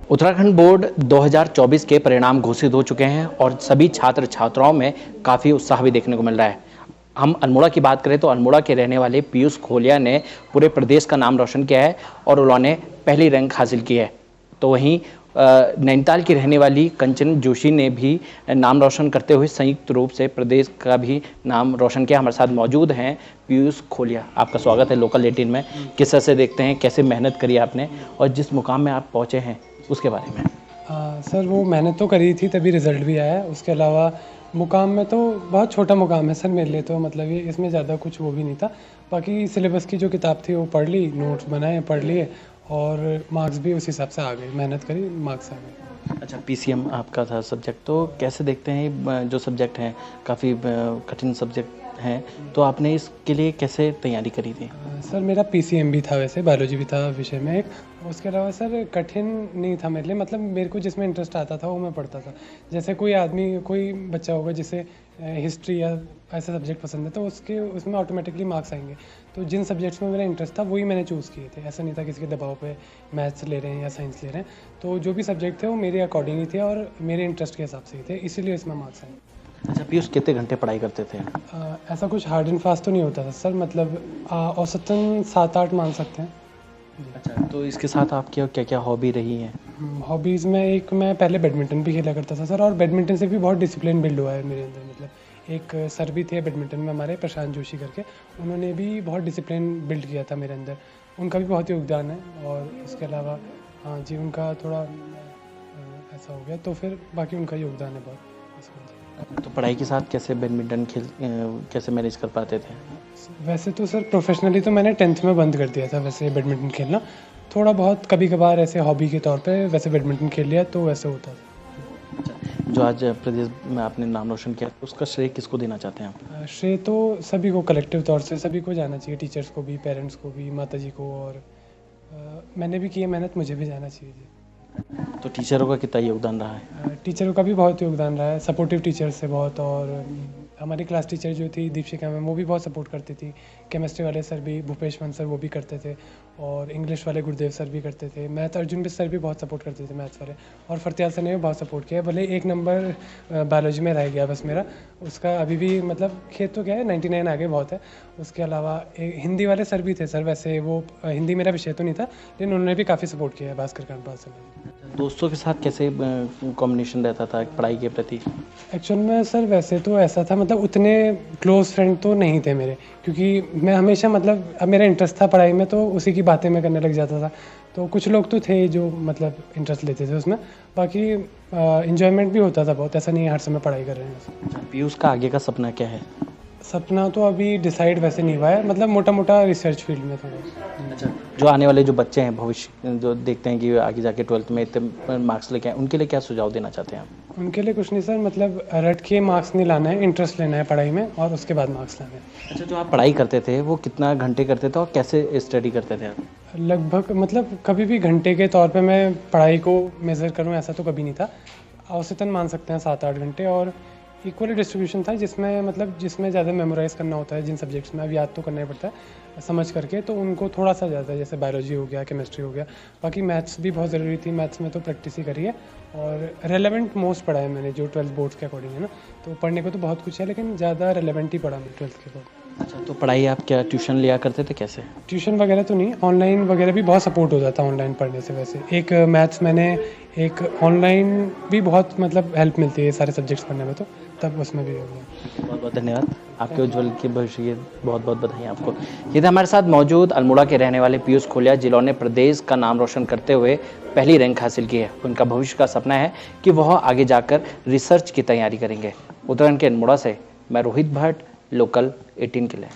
Uttarakhand board 2024 के परिणाम घोषित हो चुके हैं और सभी छात्र छात्राओं में काफ़ी उत्साह भी देखने को मिल रहा है। हम अल्मोड़ा की बात करें तो अल्मोड़ा के रहने वाले पीयूष खोलिया ने पूरे प्रदेश का नाम रोशन किया है और उन्होंने पहली रैंक हासिल की है। तो वहीं नैनीताल की रहने वाली कंचन जोशी ने भी नाम रोशन करते हुए संयुक्त रूप से प्रदेश का भी नाम रोशन किया। हमारे साथ मौजूद हैं पीयूष खोलिया। आपका स्वागत है लोकल 18 में। किस तरह से देखते हैं, कैसे मेहनत करी आपने और जिस मुकाम में आप पहुँचे हैं उसके बारे में? सर वो मेहनत तो करी थी तभी रिज़ल्ट भी आया है। उसके अलावा मुकाम में तो बहुत छोटा मुकाम है सर मेरे लिए, तो मतलब ये इसमें ज़्यादा कुछ वो भी नहीं था। बाकी सिलेबस की जो किताब थी वो पढ़ ली, नोट्स बनाए, पढ़ लिए और मार्क्स भी उस हिसाब से आ गए। मेहनत करी, मार्क्स आ गए। अच्छा, पीसीएम आपका था सब्जेक्ट, तो कैसे देखते हैं जो सब्जेक्ट हैं काफ़ी कठिन सब्जेक्ट हैं, तो आपने इसके लिए कैसे तैयारी करी थी? सर मेरा पीसीएम भी था, वैसे बायोलॉजी भी था विषय में एक। उसके अलावा सर कठिन नहीं था मेरे लिए, मतलब मेरे को जिसमें इंटरेस्ट आता था वो मैं पढ़ता था। जैसे कोई आदमी, कोई बच्चा होगा जिसे हिस्ट्री या ऐसे सब्जेक्ट पसंद है तो उसमें ऑटोमेटिकली मार्क्स आएंगे। तो जिन सब्जेक्ट्स में मेरा इंटरेस्ट था वही मैंने चूज़ किए थे। ऐसा नहीं था किसी के दबाव पे मैथ्स ले रहे हैं या साइंस ले रहे हैं। तो जो भी सब्जेक्ट थे वो मेरे अकॉर्डिंग ही थे और मेरे इंटरेस्ट के हिसाब से ही थे, इसीलिए इसमें मार्क्स आए। अच्छा पीयूष, कितने घंटे पढ़ाई करते थे? ऐसा कुछ हार्ड एंड फास्ट तो नहीं होता था सर, मतलब औसतन 7-8 मान सकते हैं। अच्छा, तो इसके साथ आपकी क्या क्या हॉबी रही है? हॉबीज़ में मैं पहले बैडमिंटन भी खेला करता था सर, और बैडमिंटन से भी बहुत डिसिप्लिन बिल्ड हुआ है मेरे अंदर। मतलब एक सर भी थे बैडमिंटन में हमारे, प्रशांत जोशी करके, उन्होंने भी बहुत डिसिप्लिन बिल्ड किया था मेरे अंदर। उनका भी बहुत योगदान है। और उसके अलावा हाँ जी, उनका थोड़ा ऐसा हो गया तो फिर बाकी उनका योगदान है बहुत इसमें। तो पढ़ाई के साथ कैसे बैडमिंटन कैसे मैनेज कर पाते थे? वैसे तो सर प्रोफेशनली तो मैंने 10th में बंद कर दिया था वैसे बैडमिंटन खेलना। थोड़ा बहुत कभी कभार ऐसे हॉबी के तौर पे वैसे बैडमिंटन खेल लिया तो वैसे होता था। अच्छा, जो आज प्रदेश में आपने नाम रोशन किया उसका श्रेय किसको देना चाहते हैं आप? श्रेय तो सभी को, कलेक्टिव तौर से सभी को जाना चाहिए, टीचर्स को भी, पेरेंट्स को भी, माता जी को, और मैंने भी की है मेहनत, मुझे भी जाना चाहिए जी। तो टीचरों का कितना योगदान रहा है? टीचरों का भी बहुत योगदान रहा है, सपोर्टिव टीचर्स से बहुत। और हमारी क्लास टीचर जो थी दीपशिका मैम, वो भी बहुत सपोर्ट करती थी। केमिस्ट्री वाले सर भी, भूपेश वन सर, वो भी करते थे। और इंग्लिश वाले गुरुदेव सर भी करते थे। मैथ अर्जुन भी सर भी बहुत सपोर्ट करते थे, मैथ्स वाले। और फरतियाल सर ने भी बहुत सपोर्ट किया। भले 1 नंबर बायोलॉजी में रह गया बस मेरा, उसका अभी भी मतलब खेत तो क्या है, 99 आगे बहुत है। उसके अलावा हिंदी वाले सर भी थे सर, वैसे वो हिंदी मेरा विषय तो नहीं था, लेकिन उन्होंने भी काफ़ी सपोर्ट किया है, भास्कर कांडपाल सर ने। दोस्तों के साथ कैसे कॉम्बिनेशन रहता था पढ़ाई के प्रति? एक्चुअल में सर वैसे तो ऐसा था, मतलब उतने क्लोज फ्रेंड तो नहीं थे मेरे, क्योंकि मैं हमेशा, मतलब अब मेरा इंटरेस्ट था पढ़ाई में तो उसी की बातें मैं करने लग जाता था। तो कुछ लोग तो थे जो मतलब इंटरेस्ट लेते थे उसमें, बाकी इन्जॉयमेंट भी होता था बहुत। ऐसा नहीं है हर समय पढ़ाई कर रहे हैं। पीयूष का आगे का सपना क्या है? सपना तो अभी डिसाइड वैसे नहीं हुआ है, मतलब मोटा मोटा रिसर्च फील्ड में थोड़ा। अच्छा, जो आने वाले जो बच्चे हैं, भविष्य जो देखते हैं कि आगे जाके 12th में इतने मार्क्स लेके आए, उनके लिए क्या सुझाव देना चाहते हैं आप? उनके लिए कुछ नहीं सर, मतलब रट के मार्क्स नहीं लाना है, इंटरेस्ट लेना है पढ़ाई में और उसके बाद मार्क्स लाने हैं। अच्छा, जो आप पढ़ाई करते थे वो कितना घंटे करते थे और कैसे स्टडी करते थे आप? लगभग मतलब कभी भी घंटे के तौर पे मैं पढ़ाई को मेज़र करूं ऐसा तो कभी नहीं था। औसतन मान सकते हैं 7-8 घंटे, और इक्वली डिस्ट्रीब्यूशन था, जिसमें ज़्यादा मेमोराइज़ करना होता है, जिन सब्जेक्ट्स में अब याद तो करना ही पड़ता है समझ करके, तो उनको थोड़ा सा ज़्यादा, जैसे बायोलॉजी हो गया, केमिस्ट्री हो गया। बाकी मैथ्स भी बहुत ज़रूरी थी, मैथ्स में तो प्रैक्टिस ही करी है। और रेलेवेंट मोस्ट पढ़ा है मैंने, जो 12th बोर्ड्स के अकॉर्डिंग है ना, तो पढ़ने को तो बहुत कुछ है लेकिन ज़्यादा रेलेवेंट ही पढ़ा मैं 12th के अकॉर्डिंग। अच्छा, तो पढ़ाई आप क्या ट्यूशन लिया करते थे, कैसे? ट्यूशन वगैरह तो नहीं, ऑनलाइन वगैरह भी बहुत सपोर्ट हो जाता है ऑनलाइन पढ़ने से। वैसे एक मैथ्स मैंने, एक ऑनलाइन भी बहुत मतलब हेल्प मिलती है सारे सब्जेक्ट्स पढ़ने में, तो तब उसमें भी हो गया। बहुत बहुत धन्यवाद, आपके उज्ज्वल के भविष्य की बहुत बहुत बधाई आपको। ये थे हमारे साथ मौजूद अल्मोड़ा के रहने वाले पीयूष खोलिया, जिन्होंने प्रदेश का नाम रोशन करते हुए पहली रैंक हासिल की है। उनका भविष्य का सपना है कि वह आगे जाकर रिसर्च की तैयारी करेंगे। उत्तराखंड के अल्मोड़ा से मैं रोहित भट्ट, लोकल 18 के लिए।